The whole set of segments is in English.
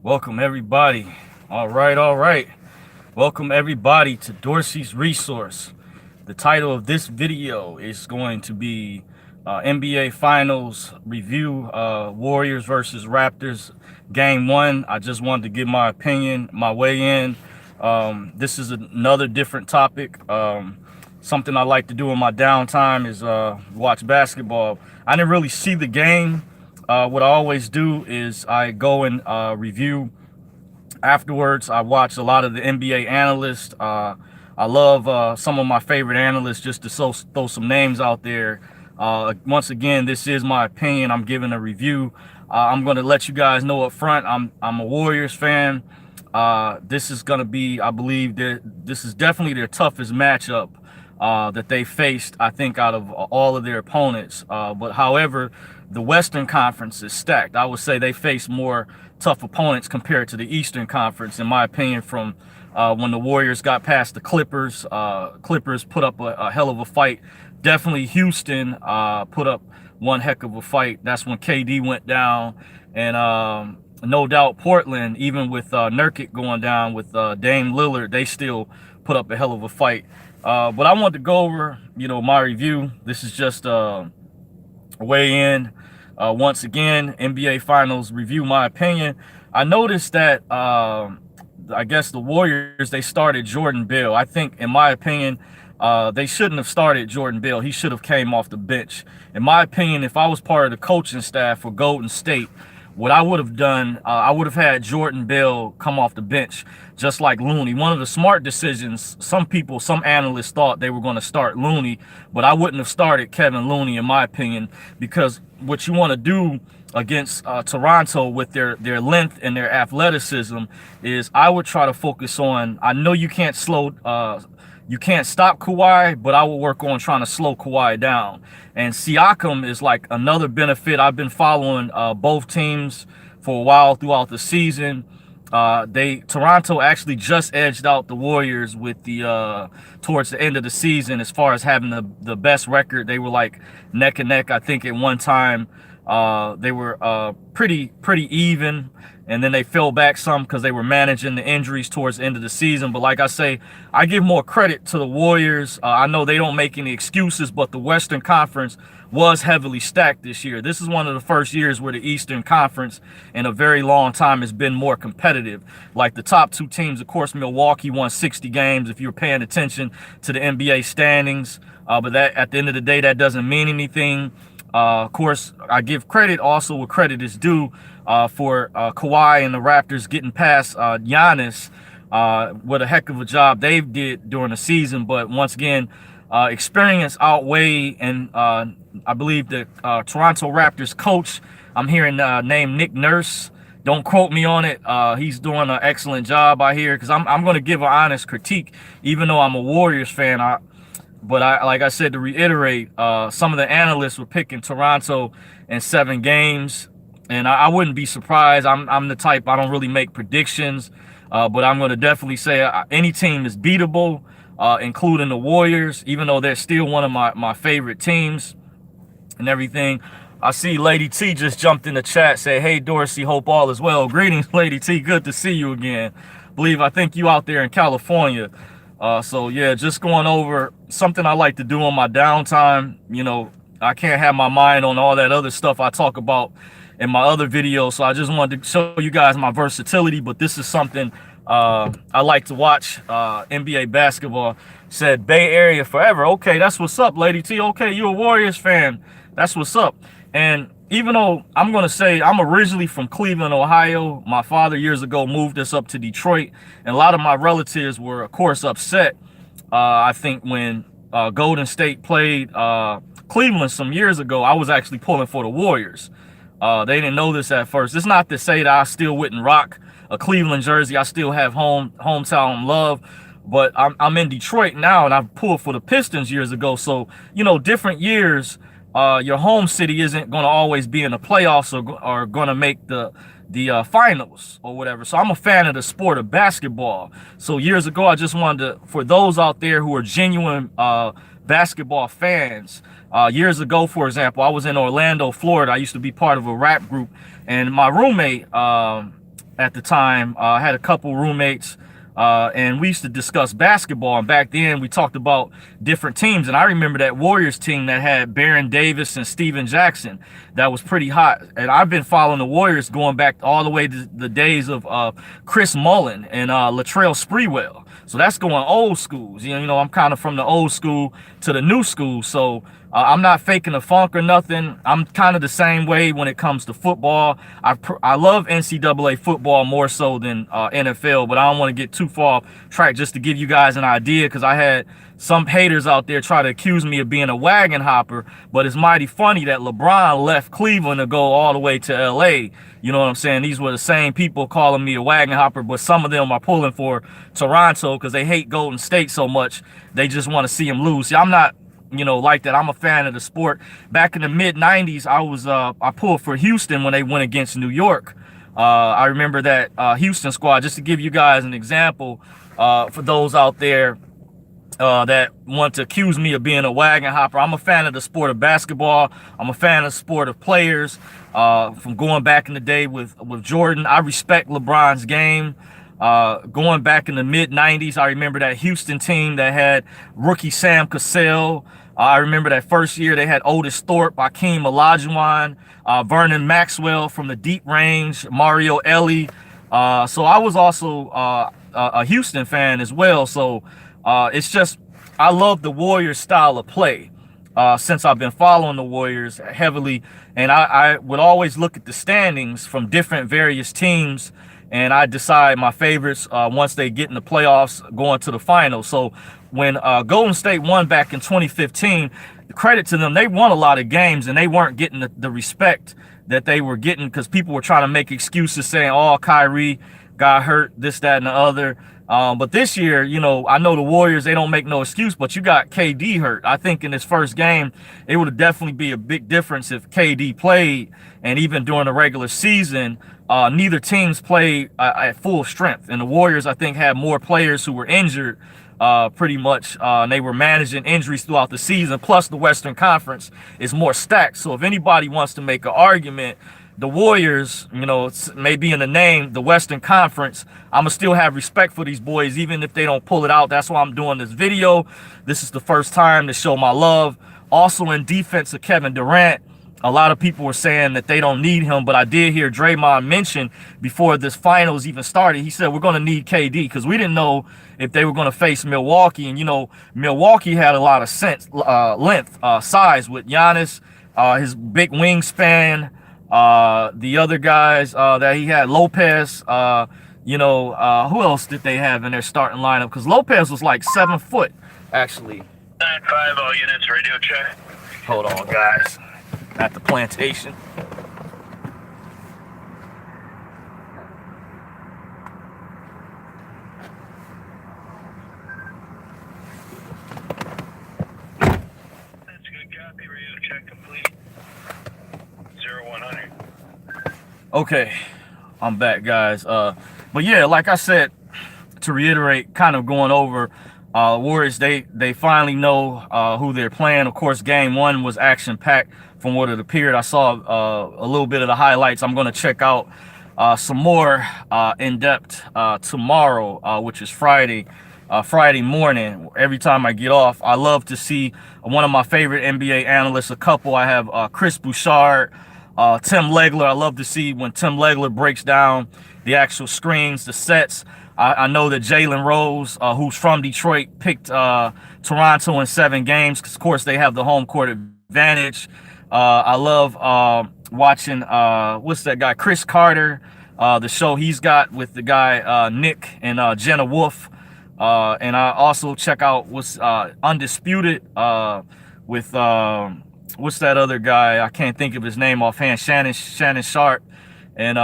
Welcome everybody. All right. Welcome everybody to Dorsey's Resource. The title of this video is going to be NBA Finals review, Warriors versus Raptors, Game 1. I just wanted to give my opinion, my way in. This is another different topic. Something I like to do in my downtime is watch basketball. I didn't really see the game. What I always do is I go and review afterwards. I watch a lot of the NBA analysts. I love some of my favorite analysts, just to throw some names out there. Once again, this is my opinion. I'm giving a review. I'm going to let you guys know up front, I'm a Warriors fan. This is going to be, I believe, this is definitely their toughest matchup that they faced, I think, out of all of their opponents. But however, the Western Conference is stacked. I would say they face more tough opponents compared to the Eastern Conference, in my opinion, from when the Warriors got past the Clippers. Clippers put up a hell of a fight. Definitely Houston put up one heck of a fight. That's when KD went down. And no doubt Portland, even with Nurkic going down with Dame Lillard, they still put up a hell of a fight. But I wanted to go over, my review. This is just a weigh in. Once again, NBA Finals review, my opinion. I noticed that I guess the Warriors, they started Jordan Bell. I think, in my opinion, they shouldn't have started Jordan Bell. He should have came off the bench. In my opinion, if I was part of the coaching staff for Golden State, what I would have done, I would have had Jordan Bell come off the bench, just like Looney. One of the smart decisions, some analysts thought they were going to start Looney, but I wouldn't have started Kevin Looney, in my opinion, because what you want to do against Toronto with their length and their athleticism is, I would try to focus on, I know you can't you can't stop Kawhi, but I will work on trying to slow Kawhi down. And Siakam is like another benefit. I've been following both teams for a while throughout the season. Toronto actually just edged out the Warriors with the towards the end of the season as far as having the best record. They were like neck and neck. I think at one time they were pretty even, and then they fell back some because they were managing the injuries towards the end of the season. But like I say, I give more credit to the Warriors. I know they don't make any excuses, but the Western Conference was heavily stacked this year. This is one of the first years where the Eastern Conference in a very long time has been more competitive. Like the top two teams, of course, Milwaukee won 60 games if you're paying attention to the NBA standings. But that, at the end of the day, that doesn't mean anything. Of course, I give credit also where credit is due for Kawhi and the Raptors getting past Giannis. What a heck of a job they did during the season. But once again, experience outweigh, and I believe the Toronto Raptors coach, I'm hearing named Nick Nurse. Don't quote me on it. He's doing an excellent job out here, because I'm going to give an honest critique, even though I'm a Warriors fan. But like I said, to reiterate, some of the analysts were picking Toronto in 7 games, and I wouldn't be surprised. I'm the type, I don't really make predictions, but I'm going to definitely say any team is beatable, including the Warriors, even though they're still one of my favorite teams and everything. I see Lady T just jumped in the chat, say, "Hey Dorsey, hope all is well." Greetings, Lady T. Good to see you again. I think you out there in California. So yeah, just going over something I like to do on my downtime. I can't have my mind on all that other stuff I talk about in my other videos. So I just wanted to show you guys my versatility, but this is something I like to watch, NBA basketball. Said Bay Area forever. Okay, that's what's up, Lady T. Okay, you a Warriors fan. That's what's up. And even though I'm going to say I'm originally from Cleveland, Ohio, my father years ago moved us up to Detroit. And a lot of my relatives were, of course, upset. I think when Golden State played Cleveland some years ago, I was actually pulling for the Warriors. They didn't know this at first. It's not to say that I still wouldn't rock a Cleveland jersey. I still have hometown love. But I'm in Detroit now, and I pulled for the Pistons years ago. So, different years, your home city isn't going to always be in the playoffs or going to make the finals or whatever. So I'm a fan of the sport of basketball. So years ago, I just wanted to, for those out there who are genuine basketball fans, years ago, for example, I was in Orlando, Florida. I used to be part of a rap group, and my roommate, at the time. I had a couple roommates, and we used to discuss basketball. And back then, we talked about different teams. And I remember that Warriors team that had Baron Davis and Steven Jackson. That was pretty hot. And I've been following the Warriors going back all the way to the days of Chris Mullin and Latrell Sprewell. So that's going old schools. You know, I'm kind of from the old school to the new school. So I'm not faking the funk or nothing. I'm kind of the same way when it comes to football. I love NCAA football more so than NFL, but I don't want to get too far off track, just to give you guys an idea, because I had some haters out there try to accuse me of being a wagon hopper, but it's mighty funny that LeBron left Cleveland to go all the way to LA. You know what I'm saying? These were the same people calling me a wagon hopper, but some of them are pulling for Toronto because they hate Golden State so much. They just want to see him lose. See, I'm not, you know, like that. I'm a fan of the sport. Back in the mid 90s, I pulled for Houston when they went against New York. I remember that Houston squad, just to give you guys an example, for those out there that want to accuse me of being a wagon hopper. I'm a fan of the sport of basketball. I'm a fan of the sport of players. From going back in the day with Jordan, I respect LeBron's game. Going back in the mid 90s, I remember that Houston team that had rookie Sam Cassell. I remember that first year they had Otis Thorpe, Akeem Olajuwon, Vernon Maxwell from the deep range, Mario Elie. So I was also a Houston fan as well. So it's just, I love the Warriors style of play since I've been following the Warriors heavily. And I would always look at the standings from different various teams, and I decide my favorites once they get in the playoffs going to the finals. So when Golden State won back in 2015, credit to them, they won a lot of games and they weren't getting the respect that they were getting, because people were trying to make excuses saying, oh, Kyrie got hurt, this, that, and the other. But this year, you know, I know the Warriors, they don't make no excuse, but you got KD hurt. I think in his first game, it would definitely be a big difference if KD played. And even during the regular season, neither teams played at full strength. And the Warriors, I think, had more players who were injured pretty much. And they were managing injuries throughout the season. Plus, the Western Conference is more stacked. So if anybody wants to make an argument, the Warriors, you know, it's maybe in the name, the Western Conference, I'm going to still have respect for these boys, even if they don't pull it out. That's why I'm doing this video. This is the first time to show my love. Also in defense of Kevin Durant, a lot of people were saying that they don't need him, but I did hear Draymond mention before this finals even started, he said, we're going to need KD, because we didn't know if they were going to face Milwaukee. And, you know, Milwaukee had a lot of length, size with Giannis, his big wingspan, the other guys that he had, Lopez, you know, who else did they have in their starting lineup? Because Lopez was like 7 foot, actually. 9-5, all units, radio check. Hold on, guys. At the plantation. That's a good copy, radio check complete. 0100. Okay, I'm back, guys. But yeah, like I said, to reiterate, kind of going over Warriors, they finally know who they're playing. Of course, game one was action-packed from what it appeared. I saw a little bit of the highlights. I'm going to check out some more in-depth tomorrow, which is Friday morning. Every time I get off, I love to see one of my favorite NBA analysts, a couple. I have Chris Bouchard, Tim Legler. I love to see when Tim Legler breaks down the actual screens, the sets. I know that Jalen Rose, who's from Detroit, picked Toronto in 7 games because, of course, they have the home court advantage. I love watching, what's that guy, Chris Carter, the show he's got with the guy Nick and Jenna Wolf. And I also check out what's Undisputed with, what's that other guy? I can't think of his name offhand, Shannon Sharp. And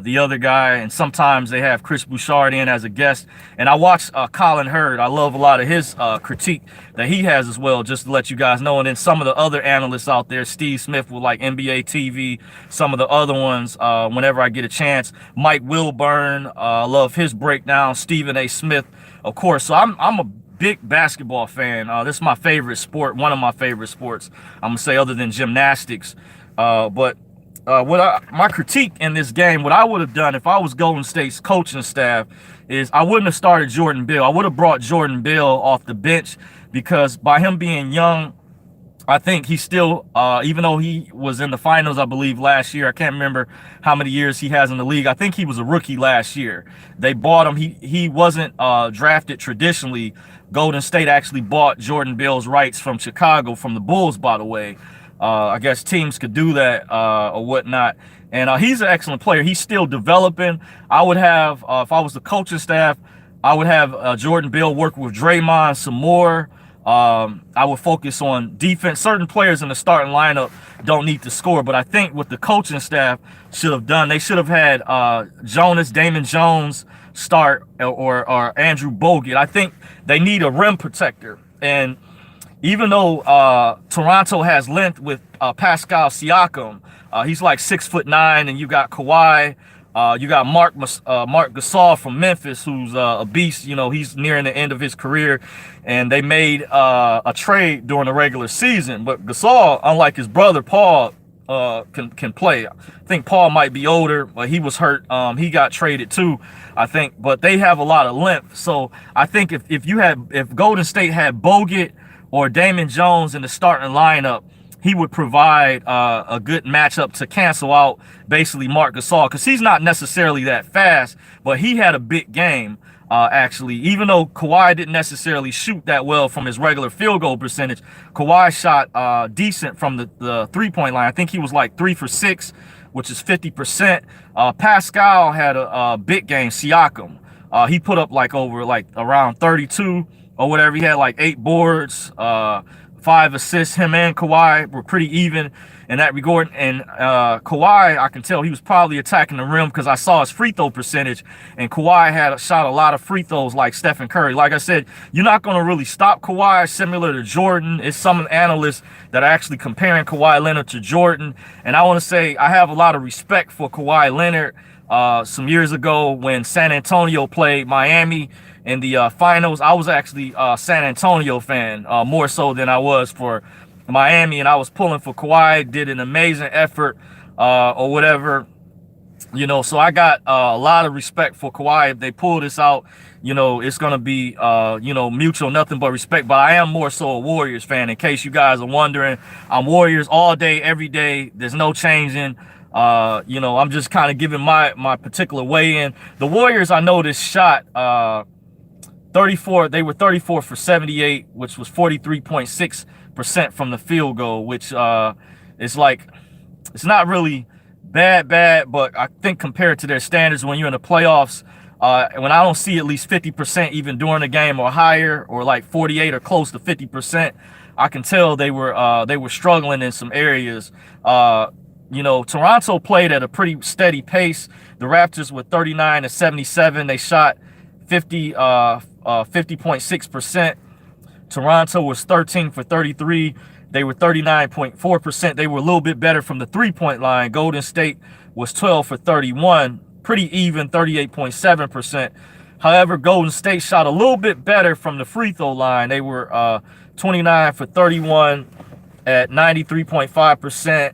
the other guy, and sometimes they have Chris Bouchard in as a guest. And I watch Colin Hurd. I love a lot of his critique that he has as well, just to let you guys know. And then some of the other analysts out there, Steve Smith with like NBA TV, some of the other ones, whenever I get a chance. Mike Wilburn, I love his breakdown. Stephen A. Smith, of course. So I'm a big basketball fan. This is my favorite sport, one of my favorite sports, I'm going to say, other than gymnastics. But my critique in this game, what I would have done if I was Golden State's coaching staff is I wouldn't have started Jordan Bill. I would have brought Jordan Bill off the bench because by him being young, I think he still, even though he was in the finals, I believe last year, I can't remember how many years he has in the league. I think he was a rookie last year. They bought him. He wasn't drafted traditionally. Golden State actually bought Jordan Bill's rights from Chicago, from the Bulls, by the way. I guess teams could do that or whatnot. And he's an excellent player. He's still developing. I would have, if I was the coaching staff, I would have Jordan Bill work with Draymond some more. I would focus on defense. Certain players in the starting lineup don't need to score, but I think what the coaching staff should have done, they should have had Damon Jones start or Andrew Bogut. I think they need a rim protector. And even though Toronto has length with Pascal Siakam, he's like 6'9", and you got Kawhi. You got Mark Gasol from Memphis, who's a beast. You know, he's nearing the end of his career, and they made a trade during the regular season. But Gasol, unlike his brother Paul, can play. I think Paul might be older, but he was hurt. He got traded too, I think. But they have a lot of length. So I think if Golden State had Bogut or Damon Jones in the starting lineup, he would provide a good matchup to cancel out basically Marc Gasol, because he's not necessarily that fast, but he had a big game, actually. Even though Kawhi didn't necessarily shoot that well from his regular field goal percentage, Kawhi shot decent from the three-point line. I think he was like 3 for 6, which is 50%. Pascal had a big game, Siakam. He put up around 32 or whatever. He had like 8 boards, 5 assists. Him and Kawhi were pretty even in that regard. And Kawhi, I can tell he was probably attacking the rim because I saw his free throw percentage, and Kawhi had shot a lot of free throws like Stephen Curry. Like I said, you're not going to really stop Kawhi, similar to Jordan. It's some analysts that are actually comparing Kawhi Leonard to Jordan. And I want to say I have a lot of respect for Kawhi Leonard. Some years ago when San Antonio played Miami in the finals, I was actually a San Antonio fan, more so than I was for Miami, and I was pulling for Kawhi. Did an amazing effort or whatever, you know. So I got a lot of respect for Kawhi. If they pull this out, you know, it's gonna be mutual, nothing but respect. But I am more so a Warriors fan, in case you guys are wondering. I'm Warriors all day, every day. There's no changing. I'm just kind of giving my particular way in. The Warriors, I noticed, shot 34. They were 34 for 78, which was 43.6% from the field goal, which is like, it's not really bad, but I think compared to their standards when you're in the playoffs, when I don't see at least 50% even during the game or higher, or like 48 or close to 50%, I can tell they were struggling in some areas. Toronto played at a pretty steady pace. The Raptors were 39 to 77. They shot 50.6%. Toronto was 13 for 33. They were 39.4%. They were a little bit better from the three-point line. Golden State was 12 for 31, pretty even, 38.7%. However, Golden State shot a little bit better from the free throw line. They were 29 for 31 at 93.5%.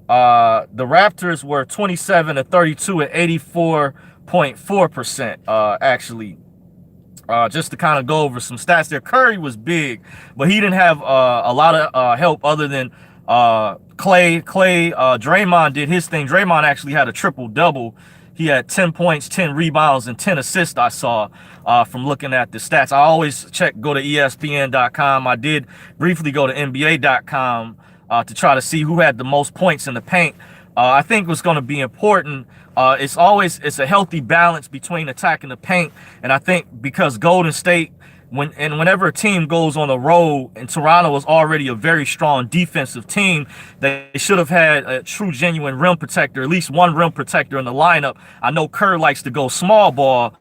The Raptors were 27 to 32 at 84.4%, actually. Just to kind of go over some stats there. Curry was big, but he didn't have a lot of help other than Clay. Draymond did his thing. Draymond actually had a triple-double. He had 10 points, 10 rebounds, and 10 assists, I saw, from looking at the stats. I always go to ESPN.com. I did briefly go to NBA.com to try to see who had the most points in the paint. I think what's going to be important, it's a healthy balance between attacking the paint. And I think because Golden State, whenever a team goes on a road, and Toronto was already a very strong defensive team, they should have had a true, genuine rim protector, at least one rim protector in the lineup. I know Kerr likes to go small ball,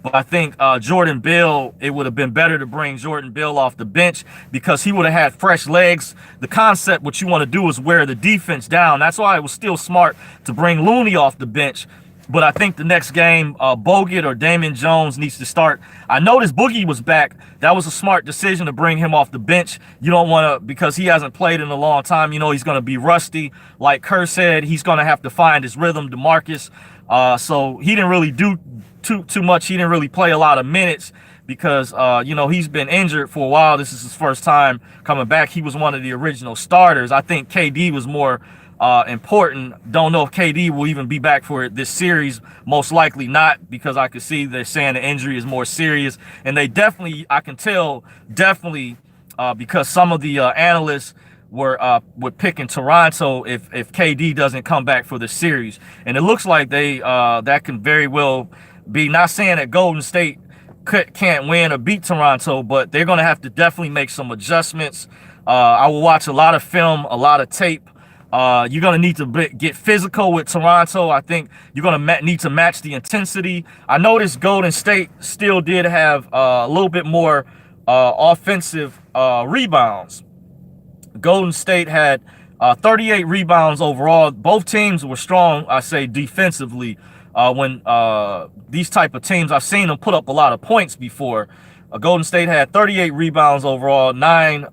but I think Jordan Bill, it would have been better to bring Jordan Bill off the bench because he would have had fresh legs. The concept, what you want to do is wear the defense down. That's why it was still smart to bring Looney off the bench. But I think the next game, Bogut or Damon Jones needs to start. I noticed Boogie was back. That was a smart decision to bring him off the bench. You don't want to, because he hasn't played in a long time. You know he's going to be rusty. Like Kerr said, he's going to have to find his rhythm, DeMarcus. So he didn't really do too much. He didn't really play a lot of minutes because, you know, he's been injured for a while. This is his first time coming back. He was one of the original starters. I think KD was more important. Don't know if KD will even be back for this series. Most likely not, because I could see they're saying the injury is more serious, and they definitely, I can tell, definitely, because some of the analysts were picking Toronto if KD doesn't come back for the series, and it looks like they that can very well be. Not saying that Golden State can't win or beat Toronto, but they're going to have to definitely make some adjustments. I will watch a lot of film, a lot of tape. You're going to need to get physical with Toronto. I think you're going to need to match the intensity. I noticed Golden State still did have a little bit more offensive rebounds. Golden State had 38 rebounds overall. Both teams were strong, I say, defensively. When these type of teams, I've seen them put up a lot of points before. Golden State had 38 rebounds overall, 9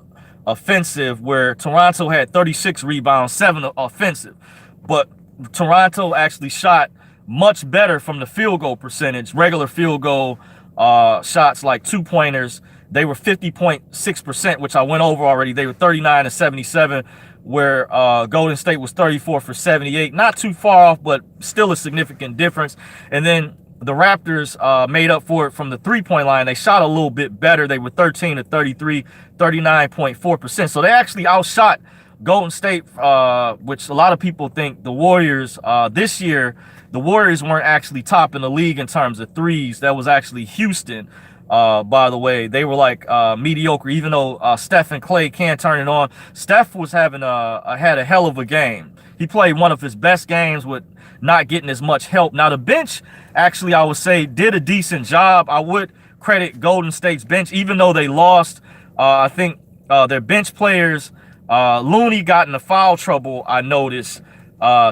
offensive, where Toronto had 36 rebounds, 7 offensive. But Toronto actually shot much better from the field goal percentage. Regular field goal shots, like 2-pointers, they were 50.6%, which I went over already. They were 39 to 77, where Golden State was 34 for 78. Not too far off, but still a significant difference. And then the Raptors made up for it from the three-point line. They shot a little bit better. They were 13 to 33, 39.4%. So they actually outshot Golden State, which a lot of people think the Warriors this year, the Warriors weren't actually top in the league in terms of threes. That was actually Houston. By the way, they were like mediocre, even though Steph and Clay can turn it on. Steph was having had a hell of a game. He played one of his best games with not getting as much help. Now the bench, actually, I would say, did a decent job. I would credit Golden State's bench, even though they lost. I think their bench players, Looney got into foul trouble, I noticed,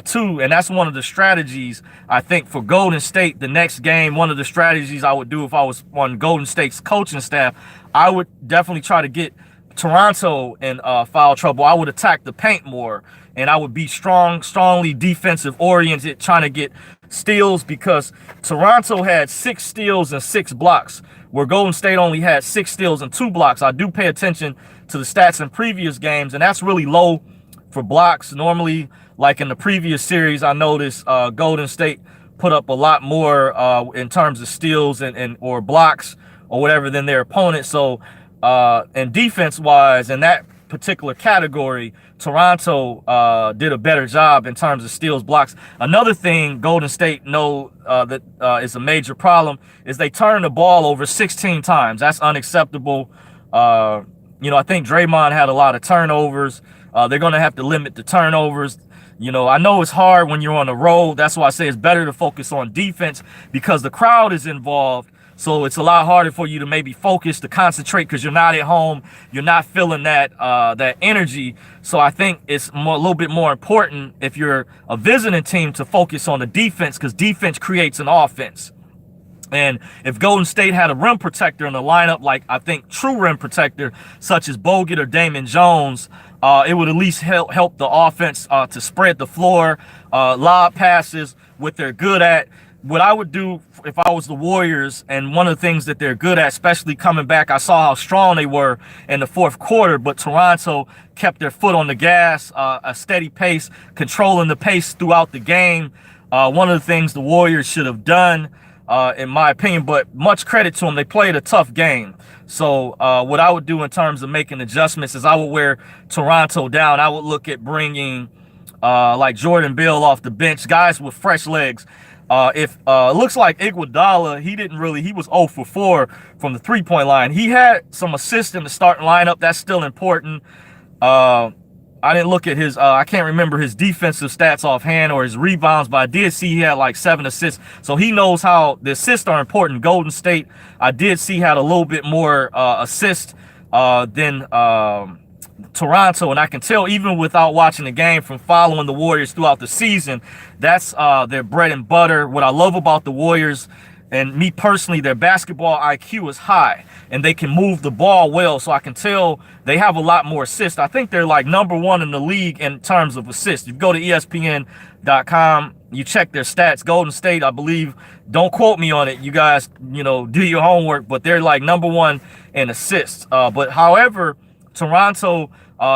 too, and that's one of the strategies, I think, for Golden State the next game. One of the strategies I would do if I was on Golden State's coaching staff, I would definitely try to get Toronto in foul trouble. I would attack the paint more, and I would be strongly defensive oriented, trying to get steals, because Toronto had 6 steals and 6 blocks, where Golden State only had 6 steals and 2 blocks. I do pay attention to the stats in previous games, and that's really low for blocks. Normally, like in the previous series, I noticed Golden State put up a lot more in terms of steals and or blocks or whatever than their opponent. So, and defense-wise, in that particular category, Toronto did a better job in terms of steals, blocks. Another thing Golden State know that is a major problem is they turn the ball over 16 times. That's unacceptable. You know, I think Draymond had a lot of turnovers. They're going to have to limit the turnovers. You know, I know it's hard when you're on the road. That's why I say it's better to focus on defense, because the crowd is involved. So it's a lot harder for you to maybe focus, to concentrate, because you're not at home. You're not feeling that that energy. So I think it's a little bit more important if you're a visiting team to focus on the defense, because defense creates an offense. And if Golden State had a rim protector in the lineup, like I think true rim protector, such as Bogut or Damon Jones, it would at least help the offense to spread the floor, lob passes, what they're good at. What I would do if I was the Warriors, and one of the things that they're good at, especially coming back, I saw how strong they were in the fourth quarter, but Toronto kept their foot on the gas, a steady pace, controlling the pace throughout the game. One of the things the Warriors should have done, in my opinion, but much credit to them. They played a tough game. So what I would do in terms of making adjustments is I would wear Toronto down. I would look at bringing like Jordan Beal off the bench, guys with fresh legs. If looks like Iguodala, he was 0 for 4 from the three-point line. He had some assists in the starting lineup. That's still important. I didn't look at his, I can't remember his defensive stats offhand or his rebounds, but I did see he had like 7 assists. So he knows how the assists are important. Golden State, I did see had a little bit more assists than Toronto, and I can tell even without watching the game from following the Warriors throughout the season, that's their bread and butter. What I love about the Warriors, and me personally, their basketball IQ is high, and they can move the ball well. So I can tell they have a lot more assists. I think they're like #1 in the league in terms of assists. If you go to ESPN.com, you check their stats. Golden State, I believe, don't quote me on it. You guys, do your homework, but they're like #1 in assists. But however, Toronto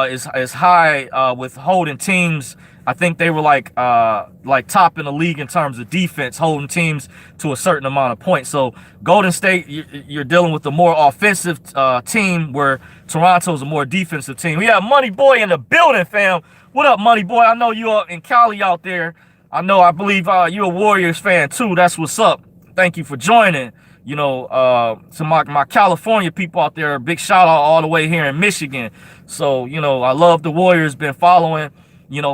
is high with holding teams. I think they were like top in the league in terms of defense, holding teams to a certain amount of points. So Golden State, you're dealing with a more offensive team, where Toronto's a more defensive team. We have Money Boy in the building, fam. What up, Money Boy? I know you are in Cali out there. I believe you're a Warriors fan too. That's what's up. Thank you for joining. To my California people out there, a big shout out all the way here in Michigan. So, I love the Warriors, been following,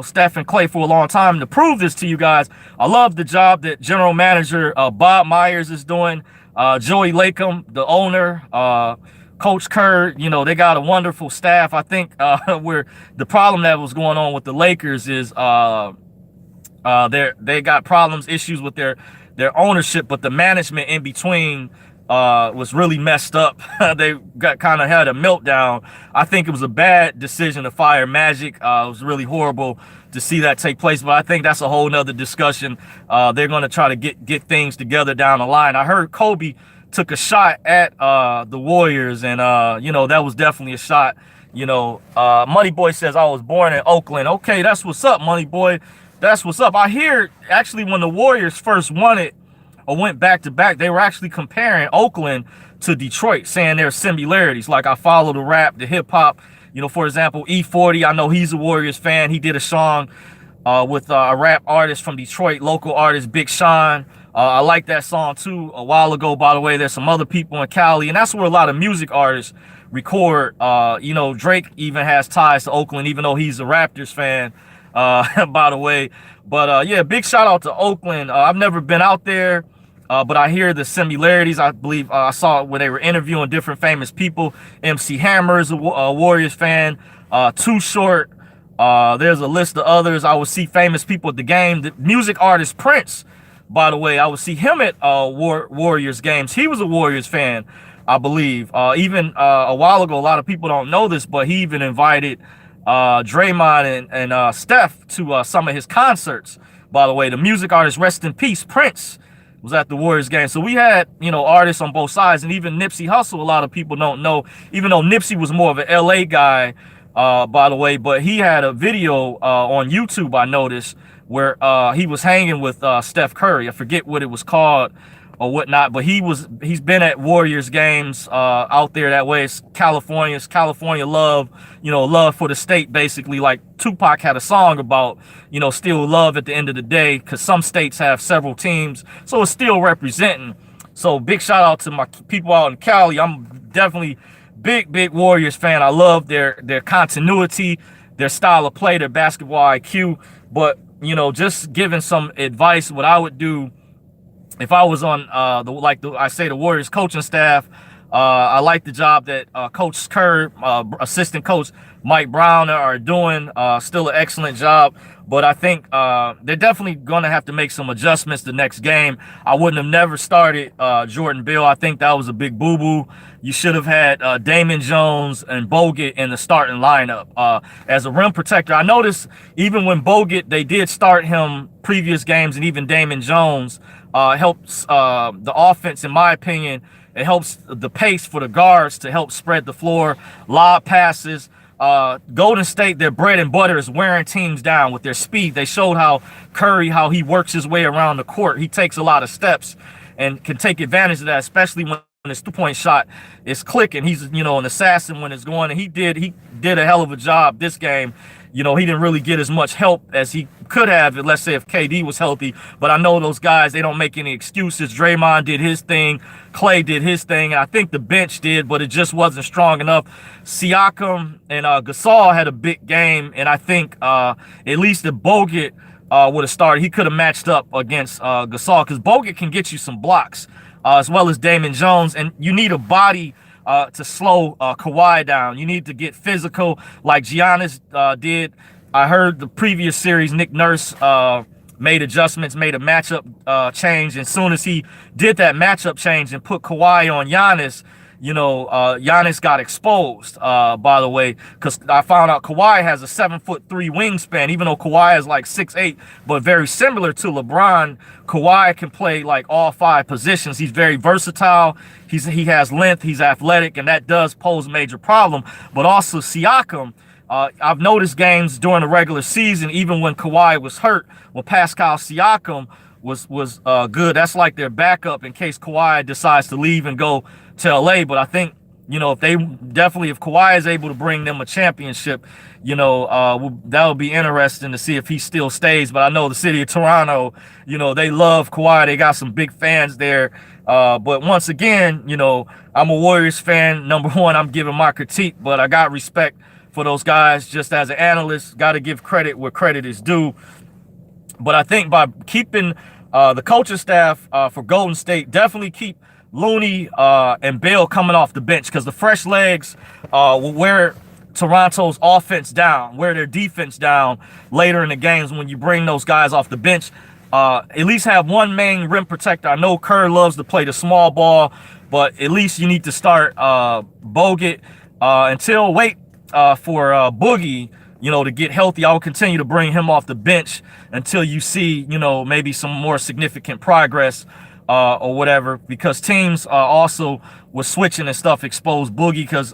Steph and Clay for a long time. To prove this to you guys, I love the job that general manager Bob Myers is doing. Joey Lacob, the owner, Coach Kerr, they got a wonderful staff. I think where the problem that was going on with the Lakers is they got issues with their ownership, but the management in between was really messed up. They kind of had a meltdown. I think it was a bad decision to fire Magic. It was really horrible to see that take place, but I think that's a whole nother discussion. They're going to try to get things together down the line. I heard Kobe took a shot at the Warriors, and that was definitely a shot. Money Boy says I was born in Oakland. Okay, that's what's up, Money Boy. That's what's up. I hear actually when the Warriors first won it or went back to back, they were actually comparing Oakland to Detroit, saying there are similarities. Like, I follow the rap, the hip hop. For example, E40, I know he's a Warriors fan. He did a song with a rap artist from Detroit, local artist Big Sean. I like that song too a while ago, by the way. There's some other people in Cali, and that's where a lot of music artists record. Drake even has ties to Oakland, even though he's a Raptors fan. By the way, but yeah, big shout out to Oakland. I've never been out there, but I hear the similarities. I believe I saw it when they were interviewing different famous people. MC Hammer is a Warriors fan. Too Short. There's a list of others. I would see famous people at the game. The music artist Prince, by the way, I would see him at Warriors games. He was a Warriors fan, I believe. Even a while ago, a lot of people don't know this, but he even invited Draymond and Steph to some of his concerts. By the way, the music artist, rest in peace, Prince, was at the Warriors game. So we had, artists on both sides, and even Nipsey Hussle, a lot of people don't know, even though Nipsey was more of an LA guy, by the way, but he had a video on YouTube, I noticed, where he was hanging with Steph Curry. I forget what it was called or whatnot, but he's been at Warriors games out there that way. It's California love, love for the state, basically. Like Tupac had a song about, still love at the end of the day, because some states have several teams, so it's still representing. So big shout out to my people out in Cali. I'm definitely big Warriors fan. I love their continuity, their style of play, their basketball IQ. But just giving some advice, what I would do if I was on the Warriors coaching staff. I like the job that Coach Kerr, assistant coach Mike Brown are doing. Still an excellent job, but I think they're definitely going to have to make some adjustments the next game. I wouldn't have never started Jordan Bill. I think that was a big boo-boo. You should have had Damon Jones and Bogut in the starting lineup as a rim protector. I noticed even when Bogut, they did start him previous games, and even Damon Jones helps the offense, in my opinion. It helps the pace for the guards to help spread the floor, lob passes. Golden State, their bread and butter is wearing teams down with their speed. They showed how he works his way around the court. He takes a lot of steps and can take advantage of that, especially when his two-point shot is clicking. He's, an assassin when it's going, and he did a hell of a job this game. He didn't really get as much help as he could have, let's say, if KD was healthy. But I know those guys, they don't make any excuses. Draymond did his thing. Clay did his thing. And I think the bench did, but it just wasn't strong enough. Siakam and Gasol had a big game. And I think at least if Bogut would have started, he could have matched up against Gasol, because Bogut can get you some blocks, as well as Damon Jones. And you need a body to slow Kawhi down. You need to get physical like Giannis did. I heard the previous series, Nick Nurse made adjustments, made a matchup change. And as soon as he did that matchup change and put Kawhi on Giannis, Giannis got exposed, by the way, because I found out Kawhi has a 7'3" wingspan, even though Kawhi is like 6'8", but very similar to LeBron. Kawhi can play like all 5 positions. He's very versatile. He has length. He's athletic, and that does pose a major problem. But also Siakam, I've noticed games during the regular season, even when Kawhi was hurt, when Pascal Siakam was good. That's like their backup in case Kawhi decides to leave and go to LA. But I think, if Kawhi is able to bring them a championship, that'll be interesting to see if he still stays. But I know the city of Toronto, they love Kawhi. They got some big fans there. But once again, I'm a Warriors fan. Number one, I'm giving my critique, but I got respect for those guys. Just as an analyst, got to give credit where credit is due. But I think by keeping the coaching staff for Golden State, definitely keep Looney and Bale coming off the bench, because the fresh legs will wear Toronto's offense down, wear their defense down later in the games when you bring those guys off the bench. At least have one main rim protector. I know Kerr loves to play the small ball, but at least you need to start Bogut until wait for Boogie, to get healthy. I'll continue to bring him off the bench until you see, maybe some more significant progress or whatever, because teams also was switching and stuff, exposed Boogie, because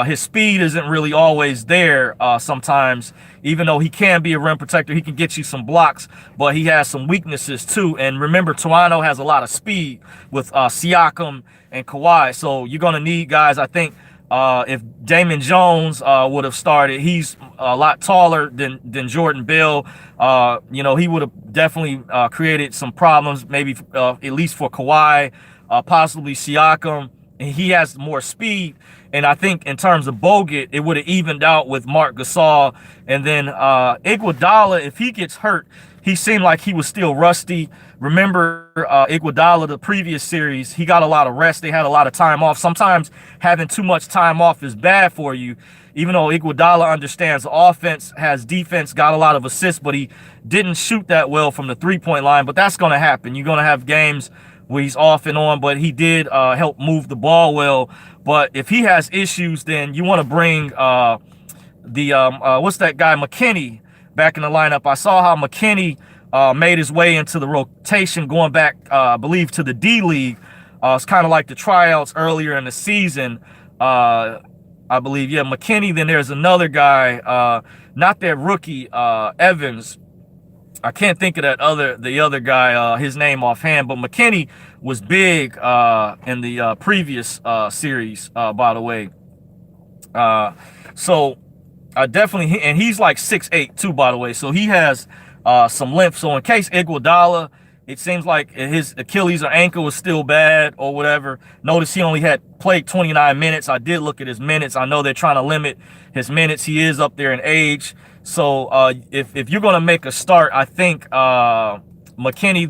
his speed isn't really always there sometimes. Even though he can be a rim protector, he can get you some blocks, but he has some weaknesses too. And remember, Toronto has a lot of speed with Siakam and Kawhi, so you're going to need guys, I think. If Damon Jones would have started, he's a lot taller than Jordan Bell. He would have definitely created some problems, maybe at least for Kawhi, possibly Siakam. And he has more speed. And I think in terms of Bogut, it would have evened out with Marc Gasol. And then Iguodala, if he gets hurt, he seemed like he was still rusty. Remember Iguodala, the previous series, he got a lot of rest. They had a lot of time off. Sometimes having too much time off is bad for you. Even though Iguodala understands the offense, has defense, got a lot of assists, but he didn't shoot that well from the three-point line. But that's going to happen. You're going to have games where he's off and on, but he did help move the ball well. But if he has issues, then you want to bring what's that guy, McKinney, back in the lineup. I saw how McKinney made his way into the rotation, going back, I believe, to the D-League. It's kind of like the tryouts earlier in the season, I believe. Yeah, McKinney. Then there's another guy, not that rookie, Evans. I can't think of the other guy, his name offhand, but McKinney was big in the previous series, by the way. So definitely, and he's like 6'8" too, by the way. So he has some length. So in case Iguodala, it seems like his Achilles or ankle is still bad or whatever. Notice he only had played 29 minutes. I did look at his minutes. I know they're trying to limit his minutes. He is up there in age. So if you're going to make a start, I think McKinney,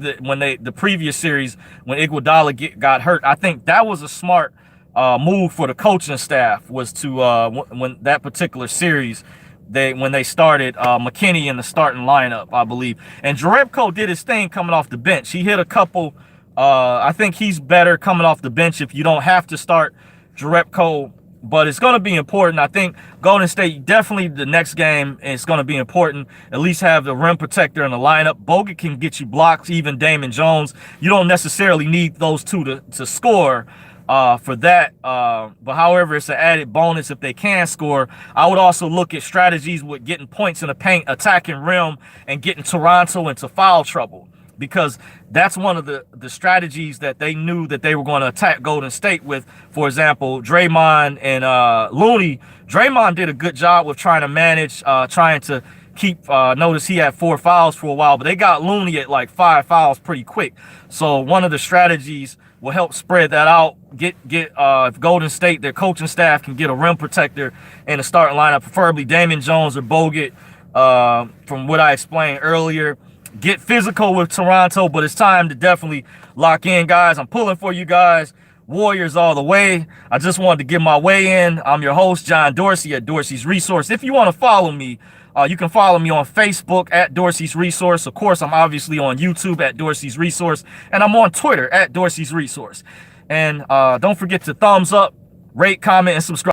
the previous series when Iguodala got hurt, I think that was a smart move for the coaching staff, was to when that particular series, when they started McKinney in the starting lineup, I believe. And Jerebko did his thing coming off the bench. He hit a couple. I think he's better coming off the bench if you don't have to start Jerebko. But it's going to be important. I think Golden State, definitely the next game, it's going to be important. At least have the rim protector in the lineup. Bogut can get you blocks, even Damon Jones. You don't necessarily need those two to score for that. But however, it's an added bonus if they can score. I would also look at strategies with getting points in the paint, attacking rim, and getting Toronto into foul trouble, because that's one of the strategies that they knew that they were going to attack Golden State with. For example, Draymond and Looney. Draymond did a good job with trying to manage, trying to keep, notice he had 4 fouls for a while, but they got Looney at like 5 fouls pretty quick. So one of the strategies will help spread that out. If Golden State, their coaching staff, can get a rim protector in the starting lineup, preferably Damon Jones or Bogut, from what I explained earlier. Get physical with Toronto, but it's time to definitely lock in, guys. I'm pulling for you guys. Warriors all the way. I just wanted to get my way in. I'm your host, John Dorsey at Dorsey's Resource. If you want to follow me, you can follow me on Facebook at Dorsey's Resource. Of course, I'm obviously on YouTube at Dorsey's Resource, and I'm on Twitter at Dorsey's Resource. And don't forget to thumbs up, rate, comment, and subscribe.